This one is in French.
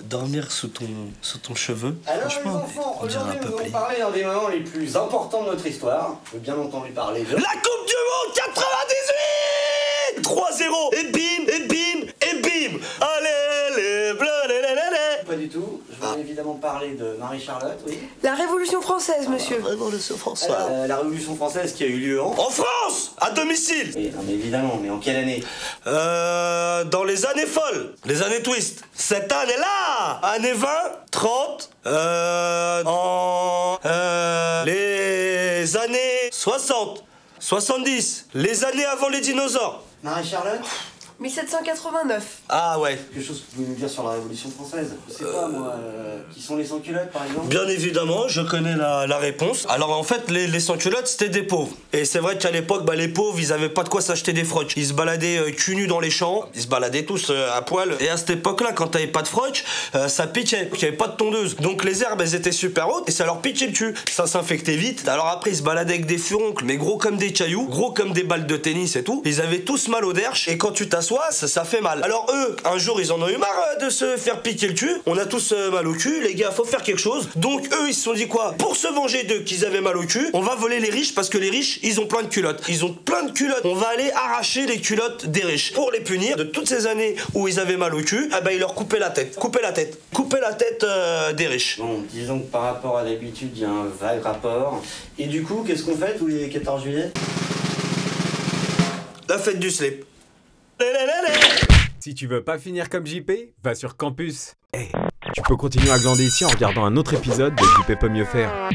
dormir sous ton cheveu. Alors les Franchement, enfants, on dirait un aujourd'hui nous allons peuplé. parler d'un des moments les plus importants de notre histoire. J'ai bien entendu parler de... La Coupe du Monde 98 3-0 et bim, et bim, et bim. Allez, les bleus, les. Pas du tout. Je voulais évidemment parler de Marie-Charlotte, oui. La Révolution française, monsieur. Révolution française. La Révolution française qui a eu lieu en... En France, à domicile. Oui, non mais évidemment, mais en quelle année? Dans les années folles, les années twist. Cette année-là, années 20, 30, les années 60, 70, les années avant les dinosaures. Marie-Charlotte? 1789. Ah ouais. Quelque chose que vous pouvez nous dire sur la Révolution française? Je sais pas moi, qui sont les sans-culottes par exemple? Bien évidemment, je connais la réponse. Alors en fait, les sans-culottes, c'était des pauvres. Et c'est vrai qu'à l'époque, les pauvres, ils avaient pas de quoi s'acheter des frocs. Ils se baladaient cul nu dans les champs, ils se baladaient tous à poil. Et à cette époque-là, quand t'avais pas de froc, ça piquait, il y avait pas de tondeuse. Donc les herbes, elles étaient super hautes et ça leur piquait le cul. Ça s'infectait vite. Alors après, ils se baladaient avec des furoncles, mais gros comme des cailloux, gros comme des balles de tennis et tout. Ils avaient tous mal au derche et quand tu t'assois, ça fait mal. Alors eux, un jour, ils en ont eu marre de se faire piquer le cul. On a tous mal au cul, les gars, faut faire quelque chose. Donc eux, ils se sont dit quoi? Pour se venger d'eux qu'ils avaient mal au cul, on va voler les riches parce que les riches, ils ont plein de culottes. Ils ont plein de culottes. On va aller arracher les culottes des riches. Pour les punir de toutes ces années où ils avaient mal au cul, ils leur coupaient la tête. Coupaient la tête. Coupaient la tête des riches. Bon, disons que par rapport à d'habitude, il y a un vague rapport. Et du coup, qu'est-ce qu'on fait tous les 14 juillet? La fête du slip. Si tu veux pas finir comme JP, va sur Campus. Tu peux continuer à glander ici en regardant un autre épisode de JP peut mieux faire.